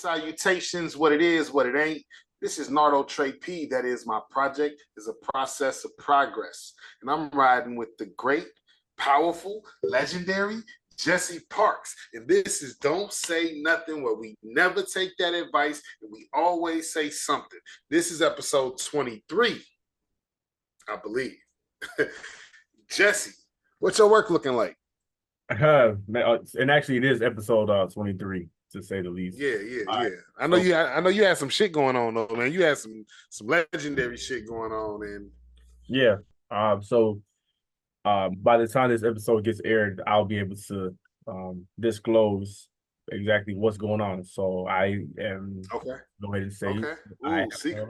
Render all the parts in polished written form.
salutations, what it is, what it ain't. This is Nardo Trey P. That is my project, is a process of progress. And I'm riding with the great, powerful, legendary Jesse Parks. And this is Don't Say Nothing, where we never take that advice and we always say something. This is episode 23, I believe. Jesse, what's your work looking like? And actually, it is episode 23, to say the least. Yeah. I know you had some shit going on though, man. You had some legendary shit going on, and yeah. So by the time this episode gets aired, I'll be able to disclose exactly what's going on. So I am okay. Go ahead and say Okay. Ooh, secret.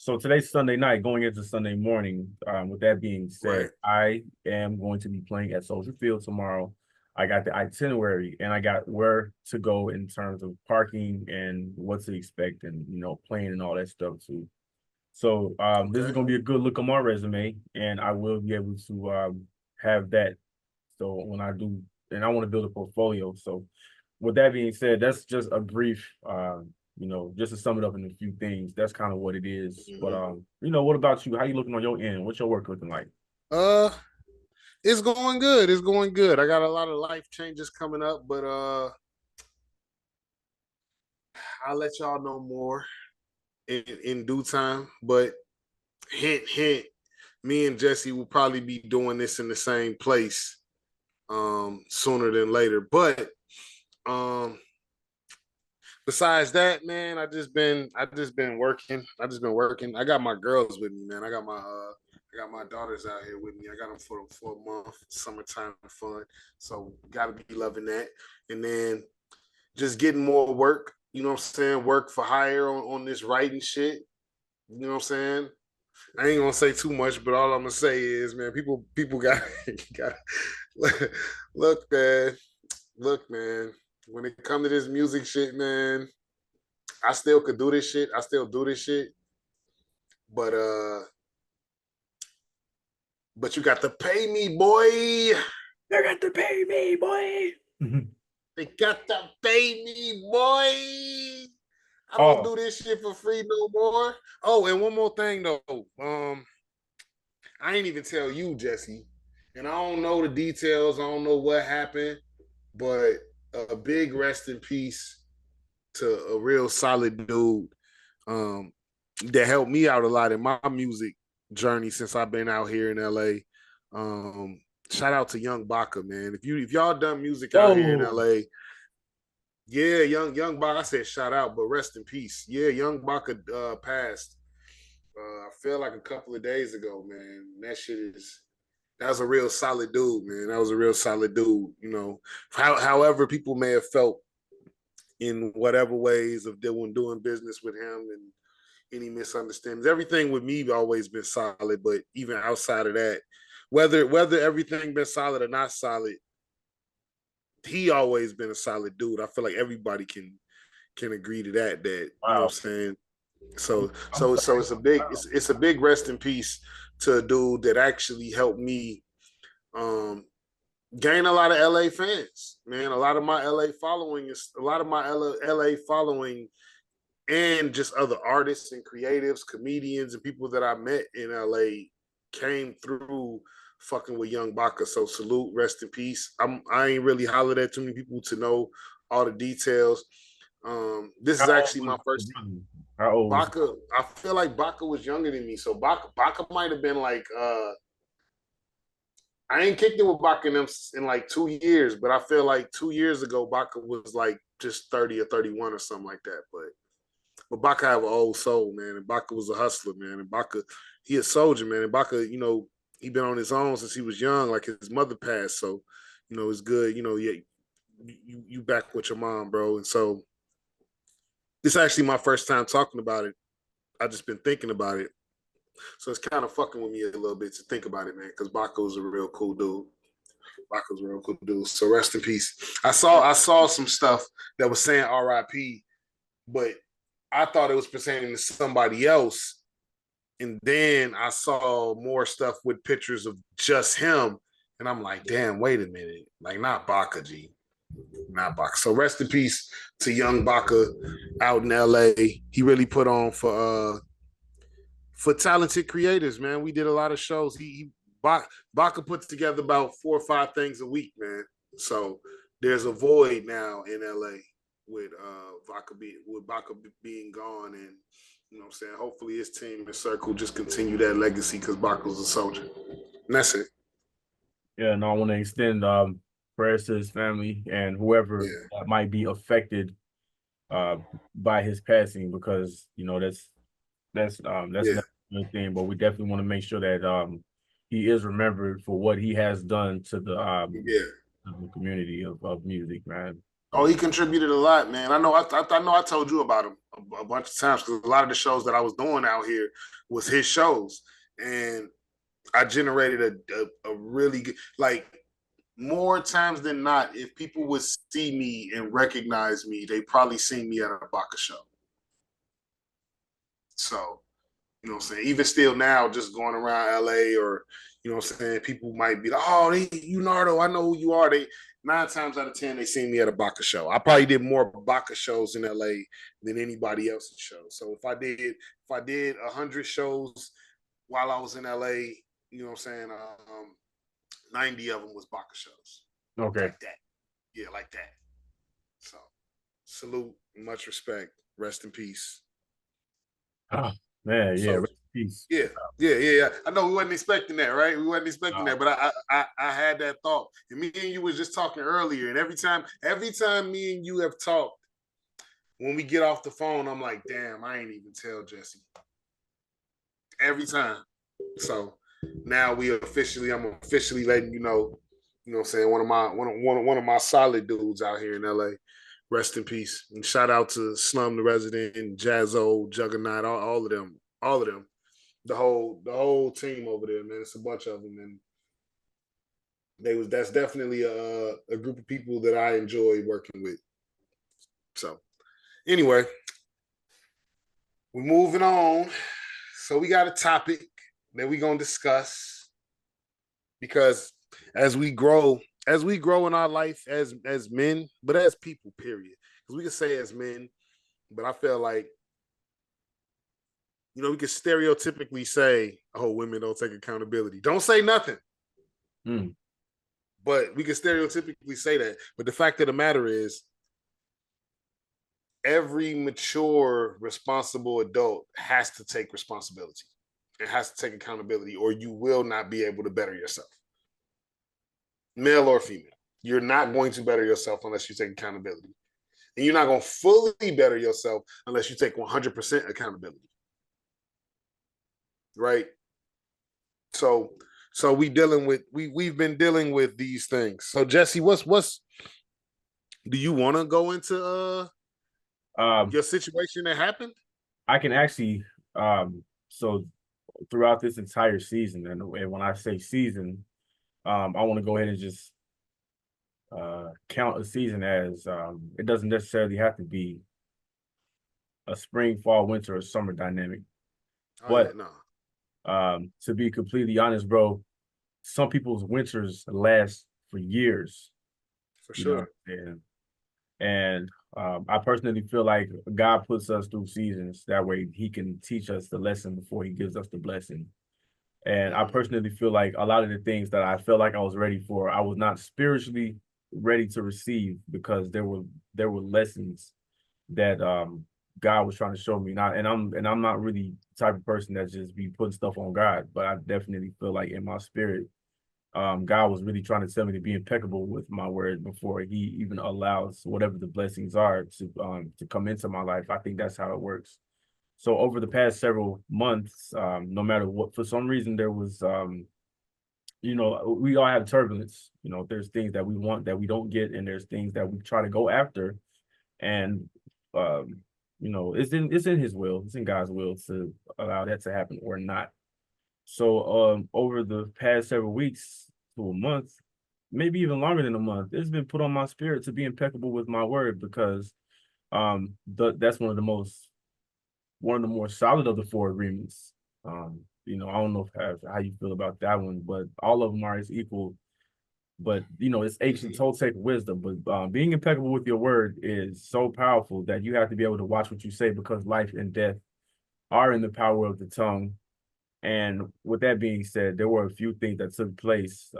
So today's Sunday night, going into Sunday morning. With that being said, right. I am going to be playing at Soldier Field tomorrow. I got the itinerary and I got where to go in terms of parking and what to expect and, playing and all that stuff too. So This is going to be a good look on my resume, and I will be able to have that. So when I do, and I want to build a portfolio. So with that being said, that's just a brief, just to sum it up in a few things, that's kind of what it is. Mm-hmm. But what about you? How you looking on your end? What's your work looking like? It's going good. It's going good. I got a lot of life changes coming up, but I'll let y'all know more in due time. But hint, me and Jesse will probably be doing this in the same place sooner than later. But besides that, man, I just been working. I got my girls with me, man. I got my daughters out here with me. I got them for a month, summertime fun. So gotta be loving that. And then just getting more work, you know what I'm saying? Work for hire on this writing shit. You know what I'm saying? I ain't gonna say too much, but all I'm gonna say is, man, people got look, man. When it comes to this music shit, man, I still could do this shit. I still do this shit. But you got to pay me, boy. They got to pay me, boy. They got to pay me, boy. I don't do this shit for free no more. Oh, and one more thing though. I ain't even tell you, Jesse. And I don't know the details. I don't know what happened. But a big rest in peace to a real solid dude that helped me out a lot in my music journey since I've been out here in LA. Shout out to Young Baka, man. If y'all done music out here in LA, yeah, Young Baka, I said shout out, but rest in peace. Yeah, Young Baka passed. I feel like a couple of days ago, man. That was a real solid dude, man. That was a real solid dude. However people may have felt in whatever ways of doing business with him and any misunderstandings. Everything with me always been solid, but even outside of that, whether everything been solid or not solid, he always been a solid dude. I feel like everybody can agree to that. Wow. You know what I'm saying? So it's a big rest in peace to a dude that actually helped me gain a lot of LA fans, man. A lot of my LA following and just other artists and creatives, comedians, and people that I met in LA came through fucking with Young Baka. So salute, rest in peace. I ain't really hollered at too many people to know all the details. This is actually my first. How old? Baka, I feel like Baka was younger than me, so Baka might have been like. I ain't kicked it with Baka in like 2 years, but I feel like 2 years ago Baka was like just 30 or 31 or something like that. But Baka have an old soul, man, and Baka was a hustler, man, and Baka, he a soldier, man, and Baka, he been on his own since he was young, like his mother passed, so it's good, you back with your mom, bro, and so this is actually my first time talking about it. I just been thinking about it. So it's kind of fucking with me a little bit to think about it, man, because Baka was a real cool dude. Baka's a real cool dude. So rest in peace. I saw some stuff that was saying R.I.P., but I thought it was pertaining to somebody else. And then I saw more stuff with pictures of just him. And I'm like, damn, wait a minute. Like, not Baka, G. Not Baca. So rest in peace to young Baca out in LA. He really put on for talented creators, man. We did a lot of shows. Baca puts together about 4 or 5 things a week, man. So there's a void now in LA with Baca being gone, and you know what I'm saying. Hopefully his team and circle just continue that legacy because Baca's a soldier. And that's it. Yeah, and I want to extend prayers to his family and whoever Yeah, that might be affected uh by his passing, because that's yeah, not a good thing. But we definitely want to make sure that he is remembered for what he has done yeah. to the community of music, man. Oh, he contributed a lot, man. I know. I know. I told you about him a bunch of times because a lot of the shows that I was doing out here was his shows, and I generated a really good, like, more times than not. If people would see me and recognize me, they probably seen me at a Baca show. So you know what I'm saying? Even still now, just going around LA or, you know what I'm saying, people might be like, oh, you Nardo, I know who you are. They 9 times out of 10, they seen me at a Baca show. I probably did more Baca shows in LA than anybody else's show. So if I did 100 shows while I was in LA, you know what I'm saying, 90 of them was Baca shows. Okay. Like that. Yeah, like that. So salute, much respect. Rest in peace. Oh, man, yeah, So rest in peace. yeah, yeah. I know we wasn't expecting that, right? We wasn't expecting Uh, that, but I had that thought. And me and you was just talking earlier, and every time me and you have talked, when we get off the phone, I'm like, damn, I ain't even tell Jesse. Every time. So now I'm officially letting you know what I'm saying, one of my solid dudes out here in LA. Rest in peace. And shout out to Slum the Resident, Jazzo, Juggernaut, all of them. All of them. The whole team over there, man. It's a bunch of them, and that's definitely a group of people that I enjoy working with. So anyway, we're moving on. So we got a topic that we're gonna discuss because as we grow, as we grow in our life as men, but as people, period. Because we can say as men, but I feel like we could stereotypically say, "Oh, women don't take accountability. Don't say nothing." mm, But we can stereotypically say that. But the fact of the matter is, every mature, responsible adult has to take responsibility. It has to take accountability, or you will not be able to better yourself, male or female. You're not going to better yourself unless you take accountability. And you're not going to fully better yourself unless you take 100% accountability. Right? So we've been dealing with these things. So Jesse, what's do you want to go into um, your situation that happened? I can actually so throughout this entire season, and when I say season, I want to go ahead and just count a season as it doesn't necessarily have to be a spring, fall, winter, or summer dynamic. Oh yeah, But no, to be completely honest, bro, some people's winters last for years. for You know, sure. and I personally feel like God puts us through seasons that way He can teach us the lesson before He gives us the blessing. And I Mm-hmm. personally feel like a lot of the things that I felt like I was ready for, I was not spiritually ready to receive, because there were lessons that God was trying to show me. Not and I'm not really the type of person that just be putting stuff on God, but I definitely feel like in my spirit, God was really trying to tell me to be impeccable with my word before He even allows whatever the blessings are to come into my life. I think that's how it works. So over the past several months, no matter what, for some reason there was, we all have turbulence. There's things that we want that we don't get, and there's things that we try to go after, and um, it's in His will, it's in God's will to allow that to happen or not. So over the past several weeks to a month, maybe even longer than a month, it's been put on my spirit to be impeccable with my word, because that's one of the more solid of the four agreements. I don't know how you feel about that one, but all of them are as equal. But it's ancient Mm-hmm. Toltec wisdom. But being impeccable with your word is so powerful that you have to be able to watch what you say, because life and death are in the power of the tongue. And with that being said, there were a few things that took place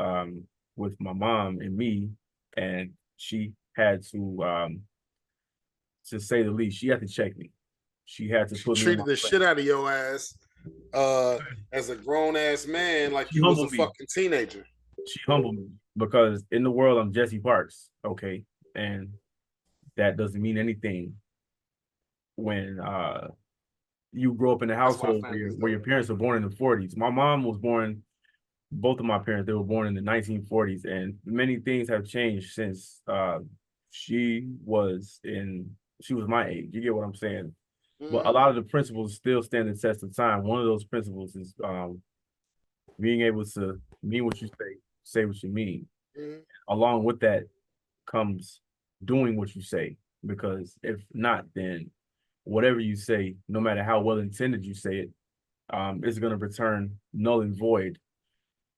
with my mom and me, and she had to say the least, she had to check me. She had to She put me in my treated the place. shit out of your ass uh, as a grown ass man, like She you was a humbled me. fucking teenager. She humbled me because in the world I'm Jesse Parks, okay, and that doesn't mean anything when you grow up in a That's why household family's where dope. your parents were born in the 40s. My mom was born, both of my parents, they were born in the 1940s, and many things have changed since she was in she was my age. You get what I'm saying? But a Mm-hmm. lot of the principles still stand the test of time. One of those principles is being able to mean what you say what you mean. Mm-hmm. Along with that comes doing what you say, because if not, then whatever you say, no matter how well intended you say it, it's going to return null and void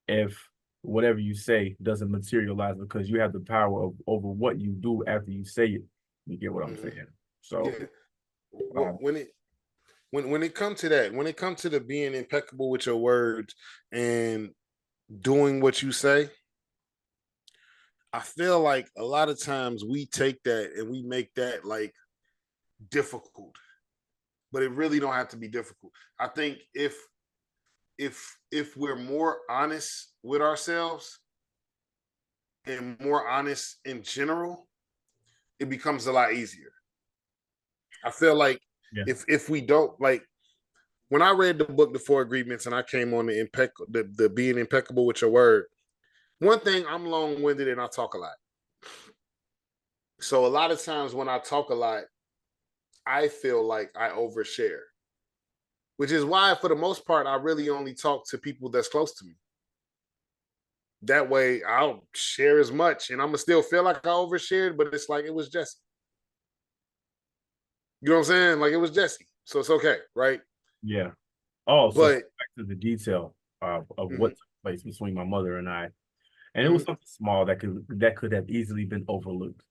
if whatever you say doesn't materialize, because you have the power over what you do after you say it. You get what I'm Mm-hmm. saying? So, Yeah. um, When it comes to that, when it comes to the being impeccable with your words and doing what you say, I feel like a lot of times we take that and we make that like difficult, but it really don't have to be difficult. I think if we're more honest with ourselves and more honest in general, it becomes a lot easier. I feel like yeah, if we don't like when I read the book The Four Agreements and I came on the being impeccable with your word, one thing I'm long winded and I talk a lot. So a lot of times when I talk a lot, I feel like I overshare, which is why for the most part I really only talk to people that's close to me. That way I'll share as much and I'm gonna still feel like I overshared, but it's like it was Jesse. You know what I'm saying? Like it was Jesse. So it's okay, right? yeah. Oh, so But back to the detail of what mm-hmm, took place between my mother and I, and it was mm-hmm, something small that could have easily been overlooked.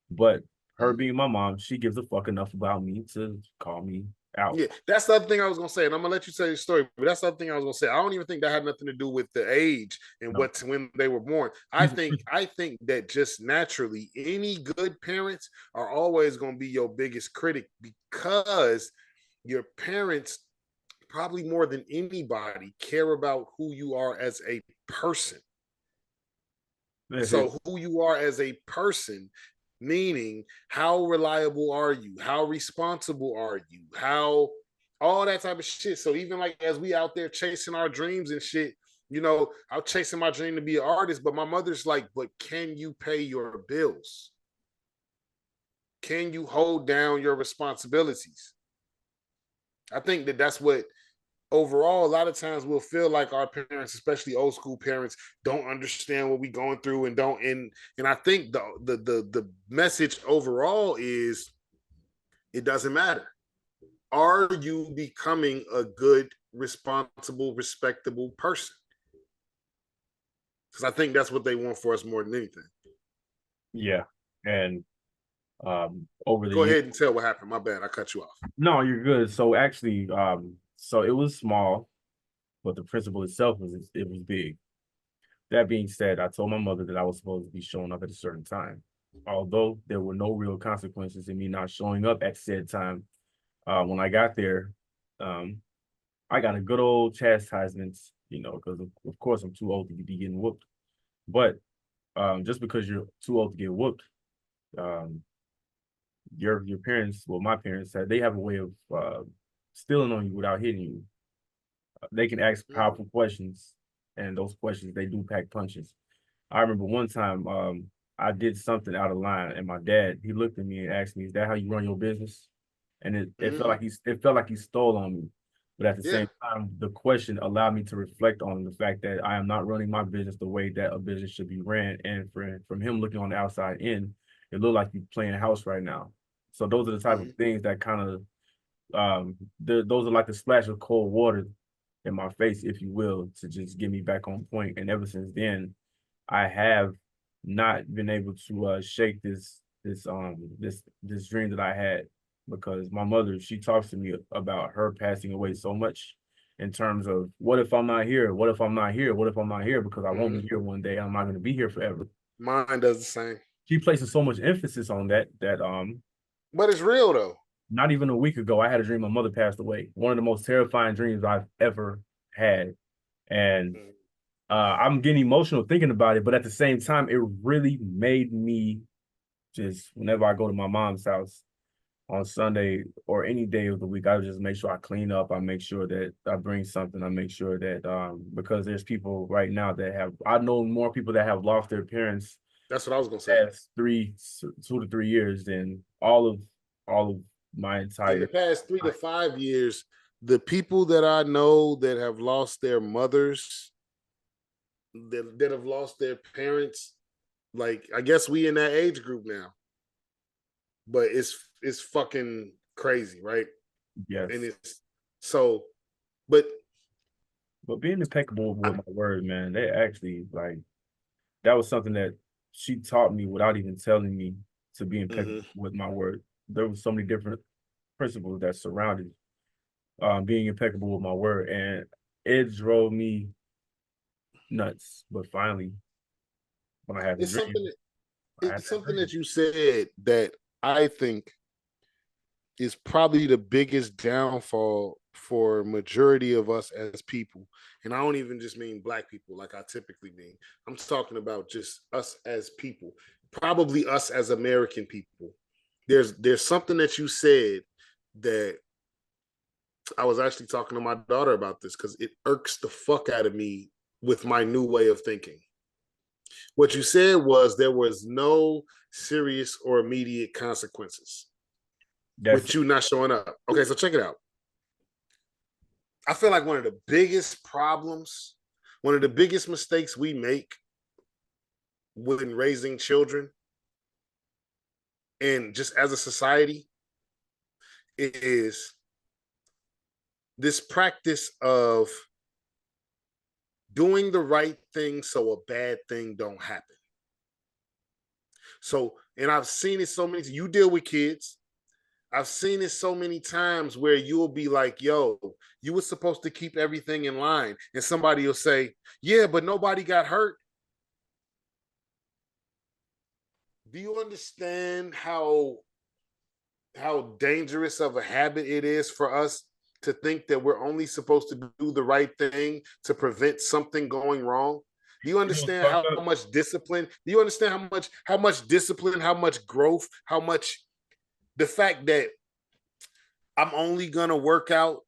But her mm-hmm. being my mom, she gives a fuck enough about me to call me out. Yeah, that's the other thing I was gonna say, and I'm gonna let you tell your story. But that's the other thing I was gonna say. I don't even think that had nothing to do with the age and No, what when they were born. she's I think that just naturally, any good parents are always gonna be your biggest critic because your parents probably more than anybody care about who you are as a person. So who you are as a person, meaning how reliable are you? How responsible are you? How all that type of shit. So even like as we out there chasing our dreams and shit, I'm chasing my dream to be an artist, but my mother's like, but can you pay your bills? Can you hold down your responsibilities? I think that that's what overall, a lot of times we'll feel like our parents, especially old school parents, don't understand what we're going through and don't and I think the message overall is it doesn't matter. Are you becoming a good, responsible, respectable person? Because I think that's what they want for us more than anything. yeah, and over the Go years. ahead and tell what happened. My bad, I cut you off. No, you're good. So actually, so it was small, but the principle itself was big. That being said, I told my mother that I was supposed to be showing up at a certain time. Although there were no real consequences in me not showing up at said time, when I got there, um, I got a good old chastisement, because of course I'm too old to be getting whooped. But just because you're too old to get whooped, um, your parents, well, my parents, they have a way of stealing on you without hitting you. They can ask Mm-hmm. powerful questions, and those questions they do pack punches. I remember one time I did something out of line, and my dad he looked at me and asked me, "Is that how you run your business?" And it felt Mm-hmm. like he stole on me. But at the Yeah. same time, the question allowed me to reflect on the fact that I am not running my business the way that a business should be ran. And from him looking on the outside in, it looked like you playing house right now. So those are the type of Mm-hmm. things that kind of those are like the splash of cold water in my face, if you will, to just get me back on point. And ever since then, I have not been able to shake this dream that I had, because my mother, she talks to me about her passing away so much, in terms of, what if I'm not here? What if I'm not here? What if I'm not here? Because I won't be here one day. I'm not going to be here forever. Mine does the same. She places so much emphasis on that But it's real though. not even a week ago, I had a dream my mother passed away. One of the most terrifying dreams I've ever had. And I'm getting emotional thinking about it, but at the same time, it really made me just, whenever I go to my mom's house on Sunday or any day of the week, I just make sure I clean up. I make sure that I bring something. I make sure that because there's people right now that have, I know more people that have lost their parents. That's what I was gonna say. Past 2 to 3 years than all of my In the entire past 3 to 5 years, the people that I know that have lost their mothers, that have lost their parents, like I guess we in that age group now. But it's fucking crazy, right? yes. And it's so, but being impeccable with my word, man, they actually, like, that was something that she taught me without even telling me, to be impeccable with my word. There was so many different principles that surrounded being impeccable with my word, and it drove me nuts. But finally, when I had the it's dream, something that you said that I think is probably the biggest downfall for majority of us as people. And I don't even just mean black people like I typically mean. I'm talking about just us as people, probably us as American people. There's something that you said that I was actually talking to my daughter about this because it irks the fuck out of me with my new way of thinking. What you said was there was no serious or immediate consequences with you not showing up. Okay, so check it out. I feel like one of the biggest problems, one of the biggest mistakes we make when raising children and just as a society is this practice of doing the right thing so a bad thing don't happen. So, and I've seen it so many, you deal with kids. I've seen it so many times where you'll be like, yo, you were supposed to keep everything in line. And somebody will say, yeah, but nobody got hurt. Do you understand how dangerous of a habit it is for us to think that we're only supposed to do the right thing to prevent something going wrong? Do you understand how much discipline? Do you understand how much discipline, how much growth, how much the fact that I'm only gonna work out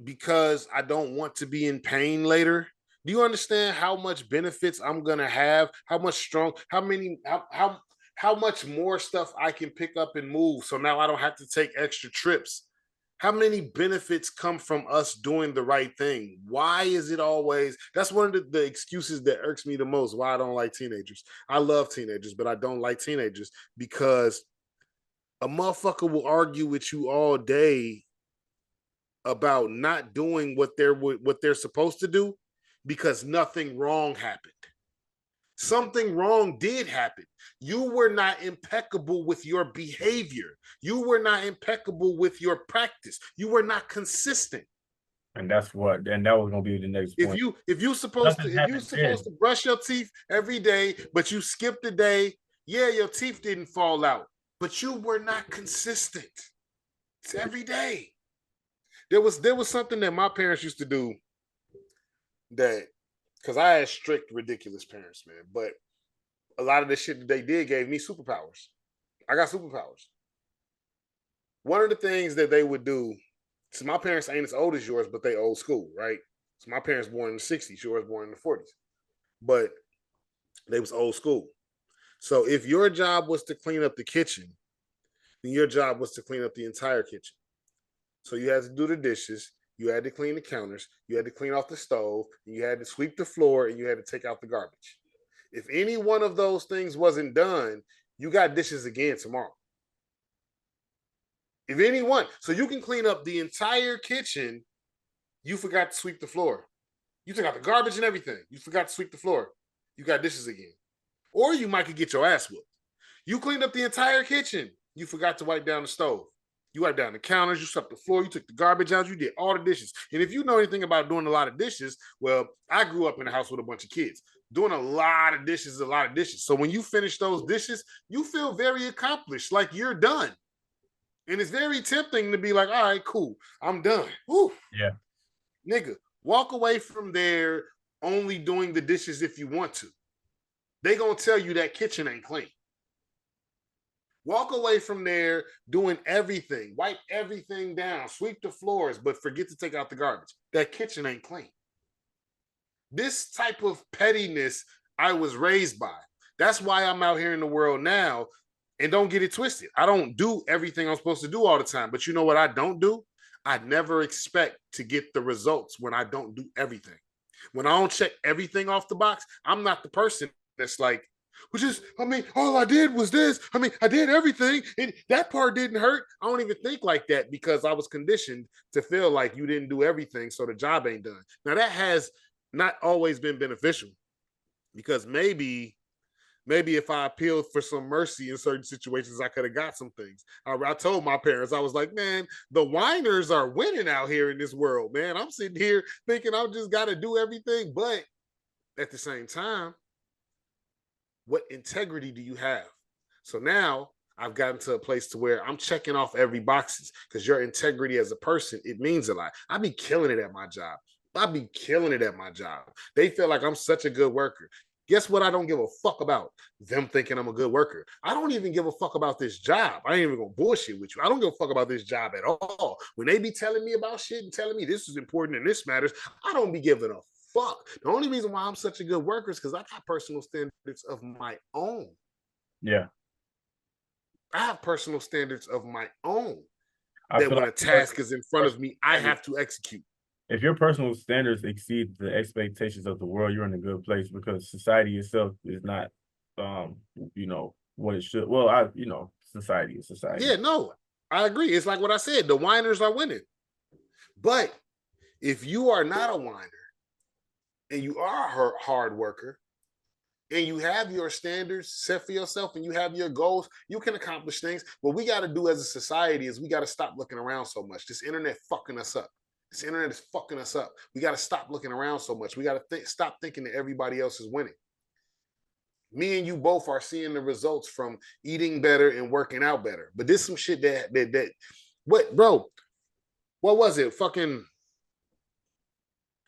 because I don't want to be in pain later? Do you understand how much benefits I'm gonna have? How much strong? How much more stuff I can pick up and move? So now I don't have to take extra trips. How many benefits come from us doing the right thing? Why is it always? That's one of the excuses that irks me the most. Why I don't like teenagers. I love teenagers, but I don't like teenagers because a motherfucker will argue with you all day about not doing what they're supposed to do because nothing wrong happened. Something wrong did happen. You were not impeccable with your behavior. You were not impeccable with your practice. You were not consistent. And that was gonna be the next point. If you supposed to brush your teeth every day, but you skipped a day, yeah, your teeth didn't fall out, but you were not consistent. It's every day. There was something that my parents used to do that, because I had strict, ridiculous parents, man. But a lot of the shit that they did gave me superpowers. I got superpowers. One of the things that they would do, so my parents ain't as old as yours, but they old school, right? So my parents born in the 60s, yours born in the 40s. But they was old school. So if your job was to clean up the kitchen, then your job was to clean up the entire kitchen. So you had to do the dishes, you had to clean the counters, you had to clean off the stove, you had to sweep the floor, and you had to take out the garbage. If any one of those things wasn't done, you got dishes again tomorrow. If anyone, so you can clean up the entire kitchen, you forgot to sweep the floor. You took out the garbage and everything. You forgot to sweep the floor. You got dishes again. Or you might could get your ass whooped. You cleaned up the entire kitchen. You forgot to wipe down the stove. You wiped down the counters, you swept the floor, you took the garbage out, you did all the dishes. And if you know anything about doing a lot of dishes, well, I grew up in a house with a bunch of kids. Doing a lot of dishes is a lot of dishes. So when you finish those dishes, you feel very accomplished, like you're done. And it's very tempting to be like, all right, cool, I'm done. Woo. Yeah. Nigga, walk away from there only doing the dishes if you want to. They gonna tell you that kitchen ain't clean. Walk away from there doing everything, wipe everything down, sweep the floors, but forget to take out the garbage. That kitchen ain't clean. This type of pettiness I was raised by. That's why I'm out here in the world now. And don't get it twisted. I don't do everything I'm supposed to do all the time. But you know what I don't do? I never expect to get the results when I don't do everything. When I don't check everything off the box, I'm not the person that's like, all I did was this. I did everything. And that part didn't hurt. I don't even think like that because I was conditioned to feel like you didn't do everything, so the job ain't done. Now, that has not always been beneficial because maybe if I appealed for some mercy in certain situations, I could have got some things. I told my parents, I was like, man, the whiners are winning out here in this world, man. I'm sitting here thinking I just got to do everything. But at the same time, what integrity do you have? So now I've gotten to a place to where I'm checking off every boxes because your integrity as a person, it means a lot. I be killing it at my job. They feel like I'm such a good worker. Guess what? I don't give a fuck about them thinking I'm a good worker. I don't even give a fuck about this job. I ain't even gonna bullshit with you. I don't give a fuck about this job at all. When they be telling me about shit and telling me this is important and this matters, I don't be giving a fuck. The only reason why I'm such a good worker is because I got personal standards of my own. Yeah. I have personal standards of my own I that feel when like a task is in front of me, I have to execute. if your personal standards exceed the expectations of the world, you're in a good place because society itself is not, what it should. Well, society is society. Yeah, no, I agree. It's like what I said. The whiners are winning. But if you are not a whiner and you are a hard worker and you have your standards set for yourself and you have your goals, you can accomplish things. What we got to do as a society is we got to stop looking around so much. This internet fucking us up. This internet is fucking us up. We got to stop looking around so much. We got to stop thinking that everybody else is winning. Me and you both are seeing the results from eating better and working out better. But this some shit what, bro? What was it?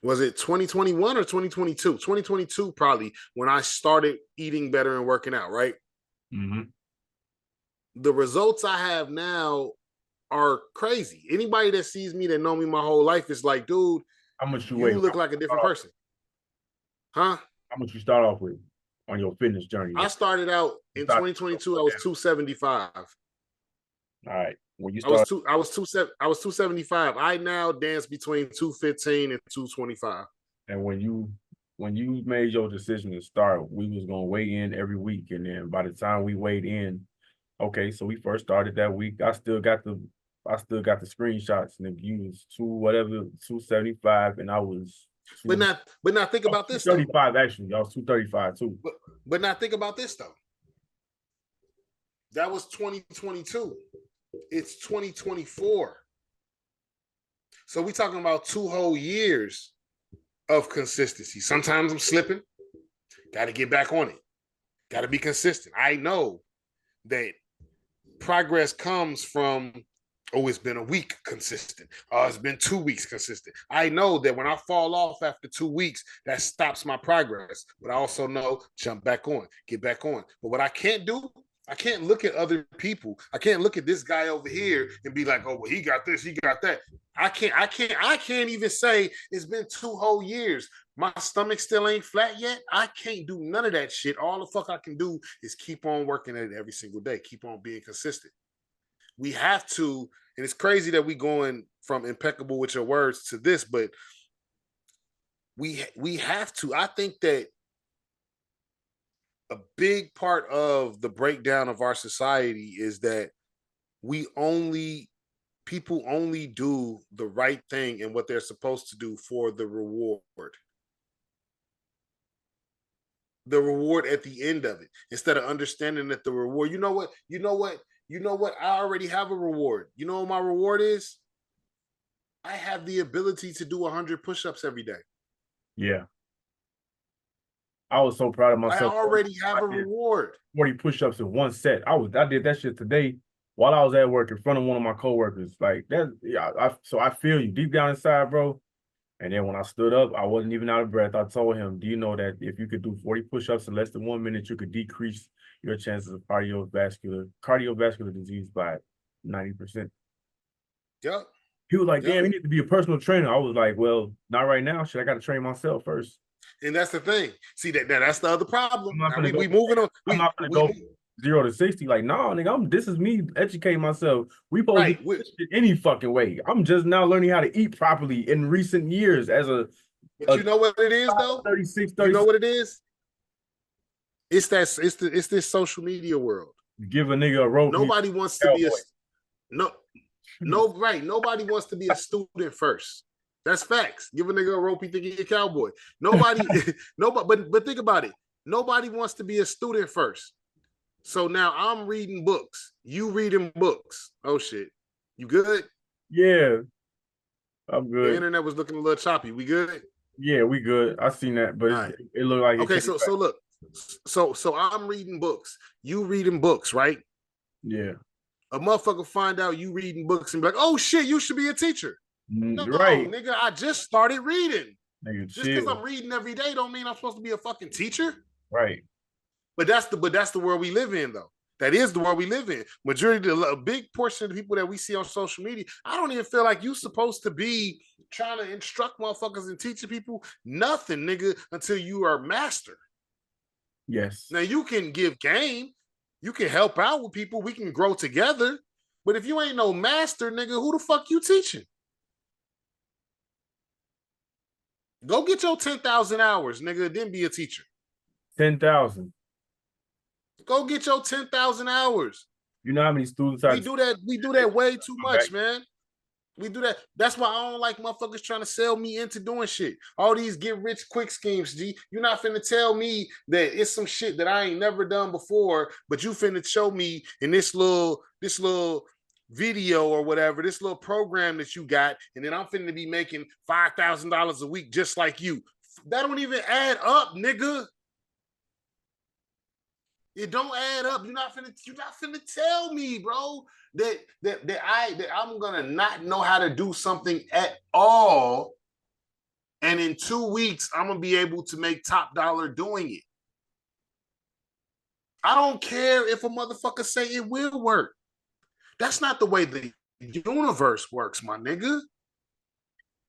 Was it 2021 or 2022? 2022 probably when I started eating better and working out, right? Mm-hmm. The results I have now are crazy. Anybody that sees me that know me my whole life is like, dude, how much you look like a different person. Huh? How much you start off with on your fitness journey? I started out in 2022, I was 275. All right. When you I was 275. I now dance between 215 and 225. And when you made your decision to start, we was gonna weigh in every week, and then by the time we weighed in, okay, so we first started that week. I still got the screenshots, and you was 275, and I was. But now think about this. 235 actually. I was 235 too. But now think about this though. That was 2022. It's 2024. So we're talking about 2 whole years of consistency. Sometimes I'm slipping. Got to get back on it. Got to be consistent. I know that progress comes from, it's been a week consistent. It's been 2 weeks consistent. I know that when I fall off after 2 weeks, that stops my progress. But I also know, jump back on, get back on. But what I can't do, I can't look at other people. I can't look at this guy over here and be like, oh, well, he got this, he got that. I can't even say it's been 2 whole years. My stomach still ain't flat yet. I can't do none of that shit. All the fuck I can do is keep on working at it every single day. Keep on being consistent. We have to, and it's crazy that we going from impeccable with your words to this, but we have to. I think that a big part of the breakdown of our society is that people only do the right thing and what they're supposed to do for the reward. the reward at the end of it instead of understanding that the reward. You know what? You know what? You know what? I already have a reward. You know what my reward is? I have the ability to do 100 push-ups every day. Yeah. I was so proud of I myself. already have I a did reward. 40 push-ups in one set. I did that shit today while I was at work in front of one of my coworkers. Like that, yeah. So I feel you deep down inside, bro. And then when I stood up, I wasn't even out of breath. I told him, "Do you know that if you could do 40 push-ups in less than 1 minute, you could decrease your chances of cardiovascular disease by 90%?" Yep. He was like, Yep. "Damn, you need to be a personal trainer." I was like, "Well, not right now. Shit, I got to train myself first." And that's the thing. See that's the other problem. I'm not Now gonna go. we moving on. I'm not gonna go 0 to 60. Like, nah, nigga, this is me educating myself. We supposed to right do this shit any fucking way. I'm just now learning how to eat properly in recent years as but you know what it is though? 36, You know 36. what it is? It's this social media world. Give a nigga a rope. Nobody wants to be a right. Nobody wants to be a student first. That's facts. Give a nigga a rope, he think he a cowboy. Nobody, but think about it. Nobody wants to be a student first. So now I'm reading books. You reading books. Oh shit. You good? Yeah, I'm The good. internet was looking a little choppy. We good? Yeah, we good. I seen that, but right. it looked like okay. So look. So I'm reading books. You reading books, right? Yeah. A motherfucker find out you reading books and be like, "Oh shit, you should be a teacher." No, right, nigga, I just started reading. Nigga, just because I'm reading every day don't mean I'm supposed to be a fucking teacher. Right. But that's the world we live in, though. That is the world we live in. A big portion of the people that we see on social media, I don't even feel like you're supposed to be trying to instruct motherfuckers and teaching people nothing, nigga, until you are master. Yes. Now you can give game, you can help out with people, we can grow together. But if you ain't no master, nigga, who the fuck you teaching? Go get your 10,000 hours, nigga, then be a teacher. 10,000. Go get your 10,000 hours. You know how many students we do that way too much, man. We do that. That's why I don't like motherfuckers trying to sell me into doing shit. All these get rich quick schemes, G. You're not finna tell me that it's some shit that I ain't never done before, but you finna show me in this little video or whatever, this little program that you got, and then I'm finna be making $5,000 a week just like you. That don't even add up, nigga. It don't add up. You're not finna tell me, bro, that I'm gonna not know how to do something at all, and in 2 weeks I'm gonna be able to make top dollar doing it. I don't care if a motherfucker say it will work. That's not the way the universe works, my nigga.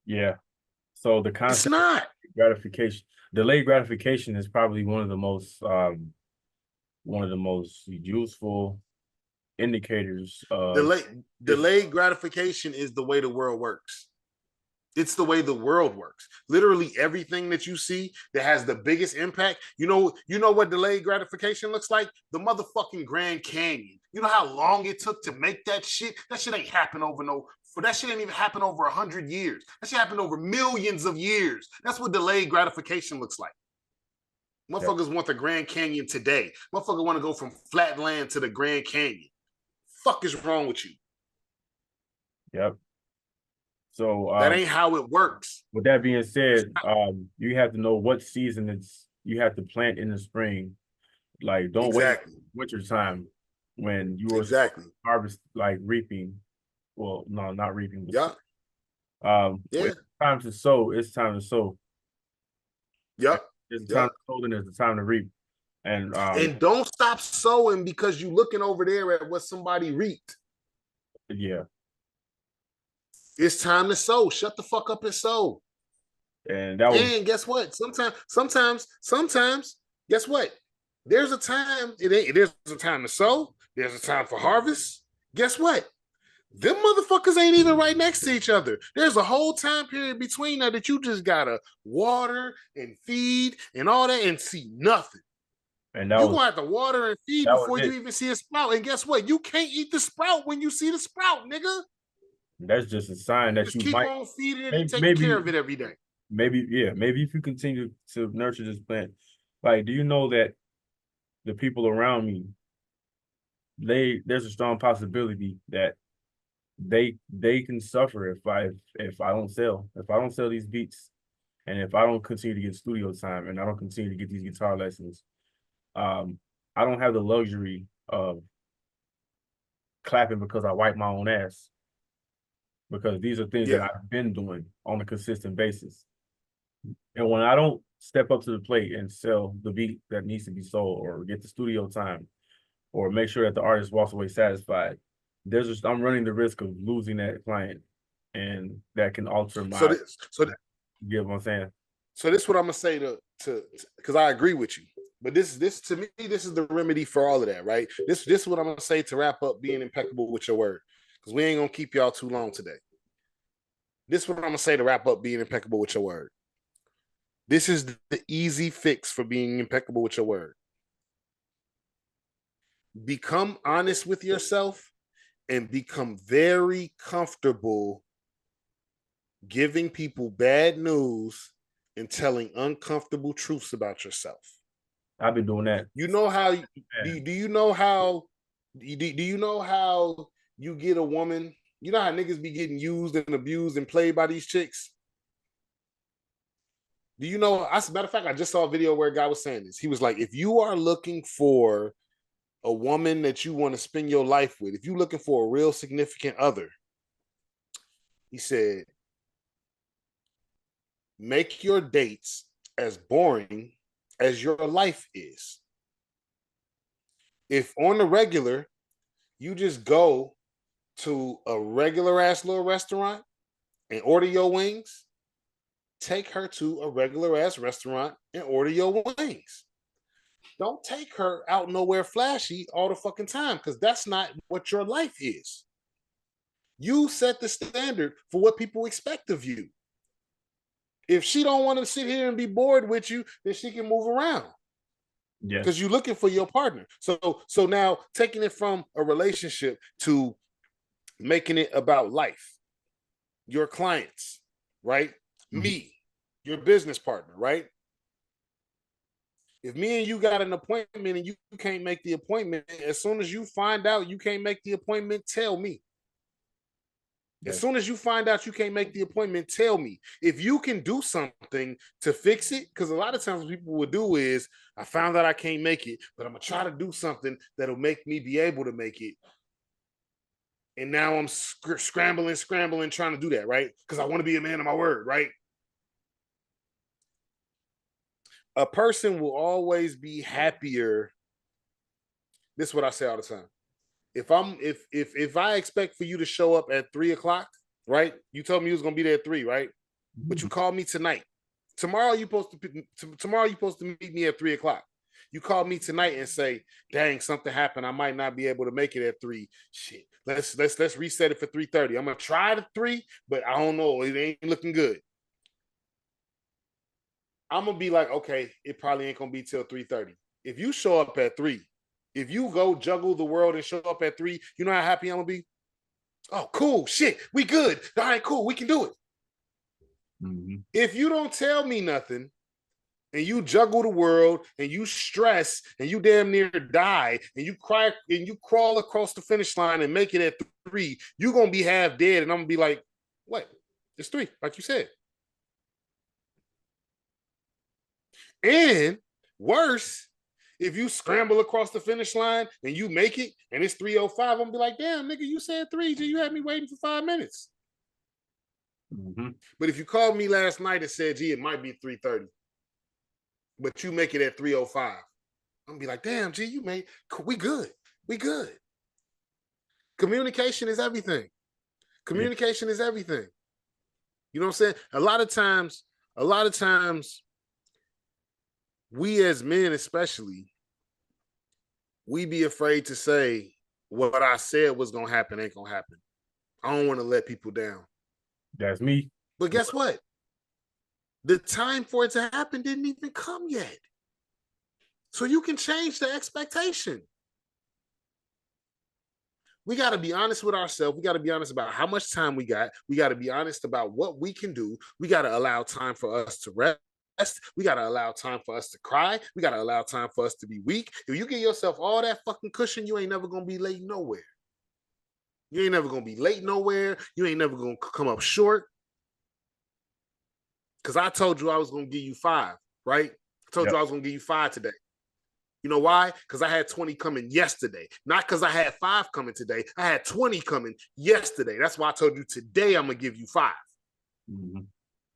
Yeah. So the concept it's not gratification. Delayed gratification is probably one of the most useful indicators of delayed gratification is the way the world works. It's the way the world works. Literally everything that you see that has the biggest impact. You know what delayed gratification looks like? The motherfucking Grand Canyon. You know how long it took to make that shit? That shit ain't happen over that shit ain't even happen over 100 years. That shit happened over millions of years. That's what delayed gratification looks like. Motherfuckers want the Grand Canyon today. Motherfuckers want to go from flatland to the Grand Canyon. Fuck is wrong with you? Yep. So that ain't how it works. With that being said, you have to know what season you have to plant in the spring. Like, don't wait winter time when you are harvest, like reaping. Well, no, not reaping. But it's time to sow. It's time to sow. Yep. It's the time to sow, and it's the time to reap. And don't stop sowing because you looking over there at what somebody reaped. Yeah. It's time to sow. Shut the fuck up and sow. And guess what? Sometimes, guess what? There's a time. There's a time to sow. There's a time for harvest. Guess what? Them motherfuckers ain't even right next to each other. There's a whole time period between that you just gotta water and feed and all that and see nothing. And you're gonna have to water and feed before you even see a sprout. And guess what? You can't eat the sprout when you see the sprout, nigga. That's just a sign that you keep might on feeding it and taking care of it every day. Maybe if you continue to nurture this plant, Like, do you know that the people around me, there's a strong possibility that they can suffer if I don't sell. If I don't sell these beats and if I don't continue to get studio time and I don't continue to get these guitar lessons, um, I don't have the luxury of clapping because I wipe my own ass. Because these are things that Yeah. I've been doing on a consistent basis. And when I don't step up to the plate and sell the beat that needs to be sold or get the studio time or make sure that the artist walks away satisfied, I'm running the risk of losing that client, and that can alter So my, this, so you get what I'm saying? So this is what I'm gonna say to because I agree with you. But this to me, this is the remedy for all of that, right? This is what I'm gonna say to wrap up being impeccable with your word. Because we ain't gonna keep y'all too long today. This is what I'm gonna say to wrap up being impeccable with your word. This is the easy fix for being impeccable with your word. Become honest with yourself and become very comfortable giving people bad news and telling uncomfortable truths about yourself. I've been doing that. You know how do you know how do you know how you get a woman? You know how niggas be getting used and abused and played by these chicks? Do you know? As a matter of fact, I just saw a video where a guy was saying this. He was like, if you are looking for a woman that you want to spend your life with, if you're looking for a real significant other, he said, make your dates as boring as your life is. If on the regular, you just go to a regular ass little restaurant and order your wings, take her to a regular ass restaurant and order your wings. Don't take her out nowhere flashy all the fucking time because that's not what your life is. You set the standard for what people expect of you. If she don't want to sit here and be bored with you, then she can move around because Yes. you're looking for your partner. So now taking it from a relationship to making it about life, your clients, right? Mm-hmm. Me, your business partner, right? If me and you got an appointment and you can't make the appointment, as soon as you find out you can't make the appointment, tell me. As Yes. soon as you find out you can't make the appointment, tell me. If you can do something to fix it, because a lot of times what people will do is, I found out I can't make it, but I'm going to try to do something that'll make me be able to make it. And now I'm scrambling, trying to do that, right? Because I want to be a man of my word, right? A person will always be happier. This is what I say all the time. If I expect for you to show up at 3 o'clock, right? You told me you was gonna be there at 3, right? But you called me tonight. Tomorrow you supposed to meet me at 3 o'clock. You called me tonight and say, "Dang, something happened. I might not be able to make it at 3." Shit, let's reset it for 3:30. I'm gonna try the 3, but I don't know. It ain't looking good. I'm gonna be like, okay, it probably ain't gonna be till 3:30. If you show up at 3, if you go juggle the world and show up at 3, you know how happy I'm gonna be? Oh, cool, shit, we good. All right, cool, we can do it. Mm-hmm. If you don't tell me nothing and you juggle the world and you stress and you damn near die and you cry and you crawl across the finish line and make it at 3, you're gonna be half dead, and I'm gonna be like, what? It's 3, like you said. And worse, if you scramble across the finish line and you make it and it's 3:05, I'm gonna be like, damn, nigga, you said 3, G, you had me waiting for 5 minutes. Mm-hmm. But if you called me last night and said, G, it might be 3:30, but you make it at 3:05, I'm gonna be like, damn, G, you made, we good. We good. Communication is everything. Yeah. Communication is everything. You know what I'm saying? A lot of times, we as men, especially, we be afraid to say what I said was gonna happen ain't gonna happen. I don't want to let people down. That's me. But guess what? The time for it to happen didn't even come yet. So you can change the expectation. We got to be honest with ourselves. We got to be honest about how much time we got. We got to be honest about what we can do. We got to allow time for us to rest. rest. We got to allow time for us to cry. We got to allow time for us to be weak. If you give yourself all that fucking cushion, you ain't never going to be late nowhere. You ain't never going to be late nowhere. You ain't never going to come up short. Because I told you I was going to give you 5, right? I told you I was going to give you 5 today. You know why? Because I had 20 coming yesterday. Not because I had 5 coming today. I had 20 coming yesterday. That's why I told you today I'm going to give you 5. Mm-hmm.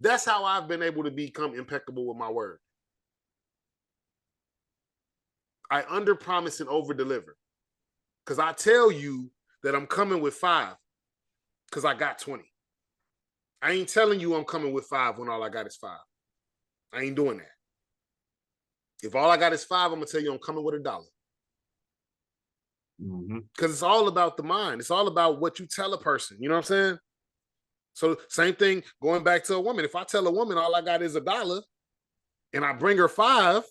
That's how I've been able to become impeccable with my word. I underpromise and overdeliver. Because I tell you that I'm coming with 5 because I got 20. I ain't telling you I'm coming with 5 when all I got is 5. I ain't doing that. If all I got is 5, I'm going to tell you I'm coming with $1. Because it's all about the mind. It's all about what you tell a person. You know what I'm saying? So same thing going back to a woman. If I tell a woman all I got is $1 and I bring her 5,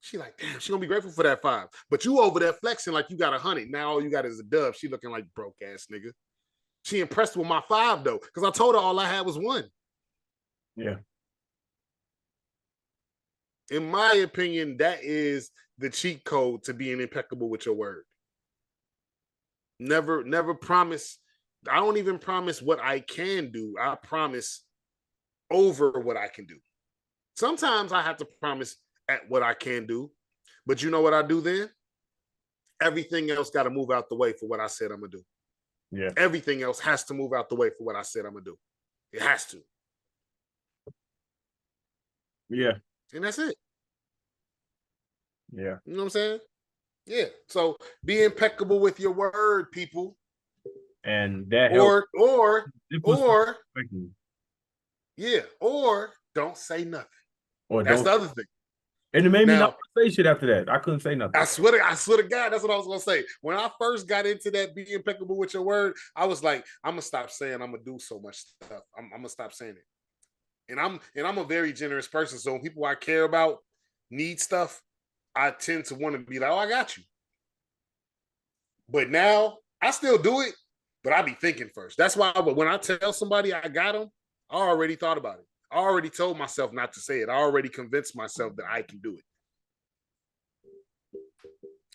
she like, damn, she gonna be grateful for that 5. But you over there flexing like you got 100. Now all you got is a dub. She looking like broke ass nigga. She impressed with my 5 though, because I told her all I had was 1. Yeah. In my opinion, that is the cheat code to being impeccable with your word. Never promise. I don't even promise what I can do. I promise over what I can do. Sometimes I have to promise at what I can do. But you know what I do then? Everything else got to move out the way for what I said I'm going to do. Yeah. Everything else has to move out the way for what I said I'm going to do. It has to. Yeah. And that's it. Yeah. You know what I'm saying? Yeah. So be impeccable with your word, people. And that or don't say nothing. Or that's the other thing. And it made me not say shit after that. I couldn't say nothing. I swear to God, that's what I was gonna say. When I first got into that be impeccable with your word, I was like, I'm gonna stop saying I'm gonna do so much stuff. I'm gonna stop saying it. And I'm a very generous person. So when people I care about need stuff, I tend to want to be like, oh, I got you. But now I still do it, but I be thinking first. That's why when I tell somebody I got them, I already thought about it. I already told myself not to say it. I already convinced myself that I can do it.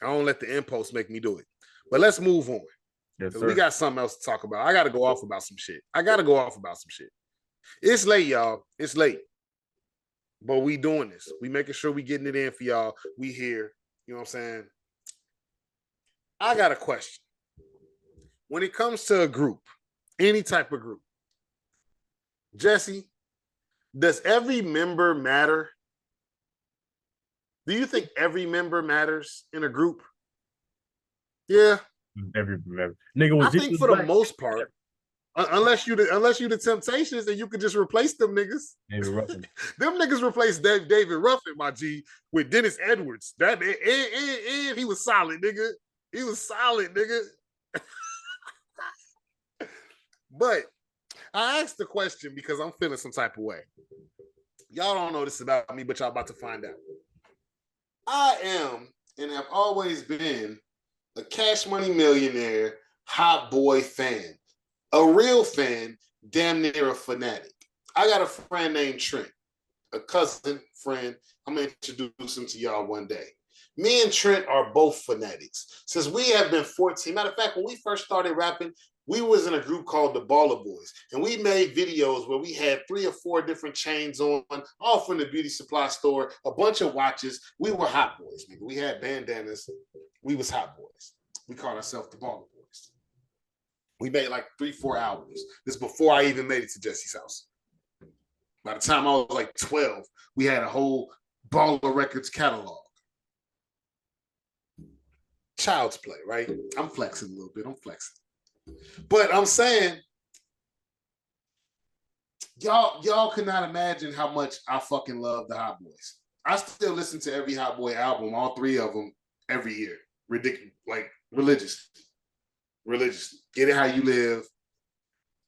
I don't let the impulse make me do it. But let's move on. Because we got something else to talk about. I got to go off about some shit. It's late, y'all. It's late. But we doing this. We making sure we getting it in for y'all. We here. You know what I'm saying? I got a question. When it comes to a group, any type of group, Jesse, does every member matter? Do you think every member matters in a group? Yeah. Every member. Nigga was I think for the most part, unless you the Temptations, and you could just replace them niggas. David Ruffin. Them niggas replaced David Ruffin, my G, with Dennis Edwards. That and he was solid, nigga. He was solid, nigga. But I asked the question because I'm feeling some type of way. Y'all don't know this about me, but y'all about to find out. I am and have always been a Cash Money Millionaire Hot Boy fan. A real fan, damn near a fanatic. I got a friend named Trent, a cousin friend. I'm going to introduce him to y'all one day. Me and Trent are both fanatics. Since we have been 14, matter of fact, when we first started rapping, we was in a group called the Baller Boys, and we made videos where we had 3 or 4 different chains on, all from the beauty supply store, a bunch of watches. We were hot boys, nigga. We had bandanas. We was hot boys. We called ourselves the Baller Boys. We made like 3-4 albums. This before I even made it to Jesse's house. By the time I was like 12, we had a whole Baller Records catalog. Child's play, right? I'm flexing a little bit. I'm flexing. But I'm saying, y'all cannot imagine how much I fucking love the Hot Boys. I still listen to every Hot Boy album, all 3 of them, every year. Ridiculous, like religious. Get It How You Live,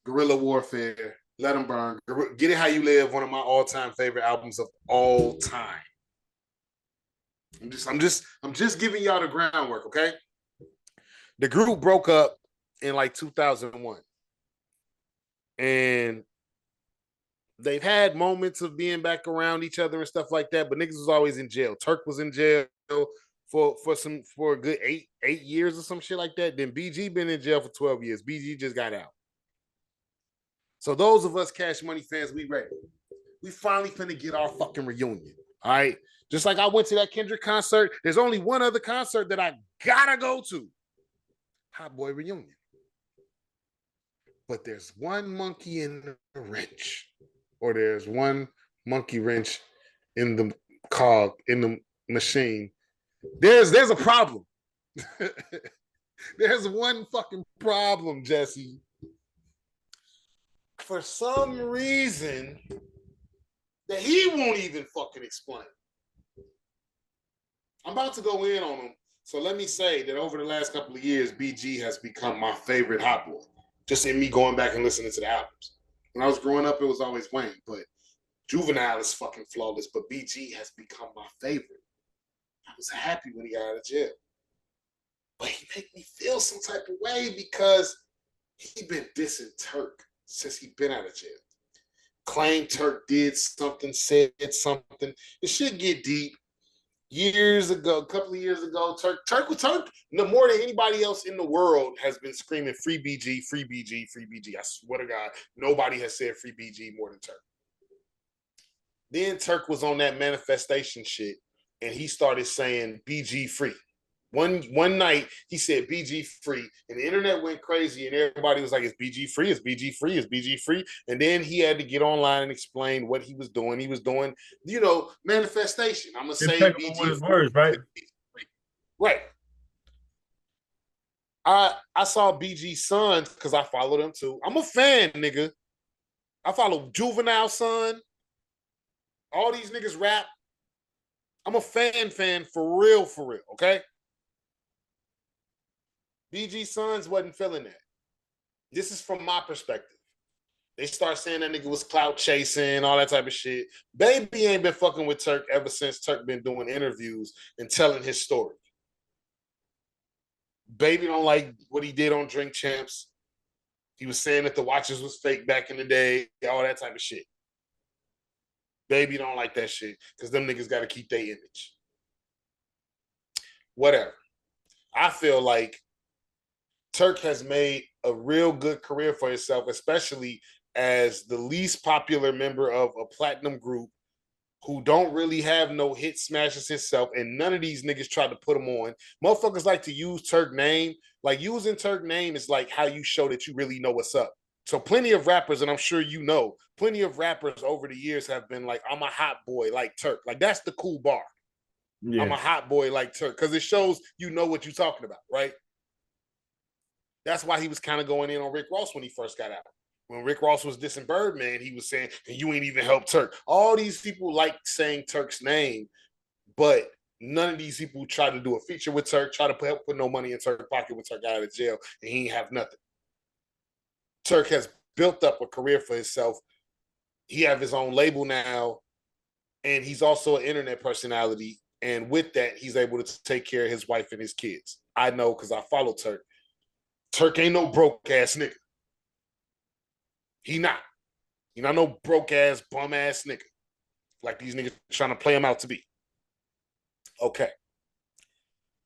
Guerrilla Warfare, Let 'Em Burn. Get It How You Live, one of my all-time favorite albums of all time. I'm just giving y'all the groundwork, okay? The group broke up in like 2001. And They've had moments of being back around each other and stuff like that, but niggas was always in jail. Turk was in jail for a good eight years or some shit like that. Then BG been in jail for 12 years. BG just got out. So those of us Cash Money fans, we ready. We finally finna get our fucking reunion. All right. Just like I went to that Kendrick concert, there's only one other concert that I gotta go to. Hot Boy Reunion. But there's one monkey in the wrench, or there's one monkey wrench in the cog, in the machine. There's a problem. There's one fucking problem, Jesse. For some reason that he won't even fucking explain. I'm about to go in on him. So let me say that over the last couple of years, BG has become my favorite hot boy. Just in me going back and listening to the albums. When I was growing up, it was always Wayne, but Juvenile is fucking flawless, but BG has become my favorite. I was happy when he got out of jail. But he made me feel some type of way because he been dissing Turk since he been out of jail. Claimed Turk did something, said something. The shit get deep. Years ago, a couple of years ago, Turk, no more than anybody else in the world has been screaming free BG, free BG, free BG. I swear to God, nobody has said free BG more than Turk. Then Turk was on that manifestation shit, and he started saying BG free. One night he said BG free, and the internet went crazy, and everybody was like, "It's BG free? It's BG free? It's BG free?" And then he had to get online and explain what he was doing. He was doing, manifestation. I'm gonna say Impeccable BG with his words, right? Right. I saw BG Sons because I followed him too. I'm a fan, nigga. I follow Juvenile Son. All these niggas rap. I'm a fan for real, okay? BG Sons wasn't feeling that. This is from my perspective. They start saying that nigga was clout chasing, all that type of shit. Baby ain't been fucking with Turk ever since Turk been doing interviews and telling his story. Baby don't like what he did on Drink Champs. He was saying that the watches was fake back in the day, all that type of shit. Baby don't like that shit because them niggas got to keep their image. Whatever. I feel like Turk has made a real good career for himself, especially as the least popular member of a platinum group who don't really have no hit smashes himself, and none of these niggas tried to put him on. Motherfuckers like to use Turk name. Like, using Turk name is like how you show that you really know what's up. So plenty of rappers, and I'm sure you know, plenty of rappers over the years have been like, I'm a hot boy like Turk. Like, that's the cool bar. Yeah. I'm a hot boy like Turk, because it shows you know what you're talking about, right? That's why he was kind of going in on Rick Ross when he first got out. When Rick Ross was dissing Birdman, he was saying, you ain't even helped Turk. All these people like saying Turk's name, but none of these people try to do a feature with Turk, try to put no money in Turk's pocket when Turk got out of jail, and he ain't have nothing. Turk has built up a career for himself. He have his own label now, and he's also an internet personality. And with that, he's able to take care of his wife and his kids. I know because I follow Turk. Turk ain't no broke ass nigga. He not. He not no broke ass, bum ass nigga. Like these niggas trying to play him out to be. Okay.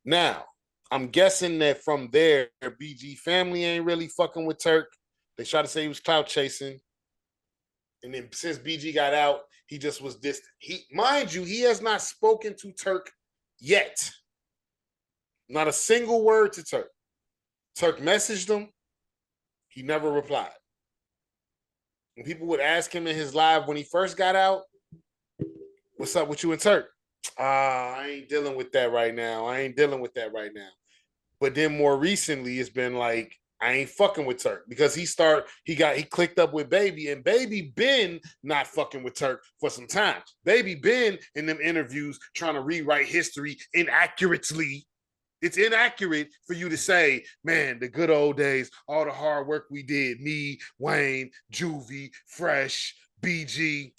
Now, I'm guessing that from there, BG family ain't really fucking with Turk. They try to say he was clout chasing. And then since BG got out, he just was distant. Mind you, he has not spoken to Turk yet. Not a single word to Turk. Turk messaged him. He never replied. When people would ask him in his live when he first got out, what's up with you and Turk? I ain't dealing with that right now. But then more recently, it's been like, I ain't fucking with Turk, because he clicked up with Baby, and Baby been not fucking with Turk for some time. Baby been in them interviews trying to rewrite history inaccurately. It's inaccurate for you to say, man, the good old days, all the hard work we did, me, Wayne, Juvie, Fresh, BG,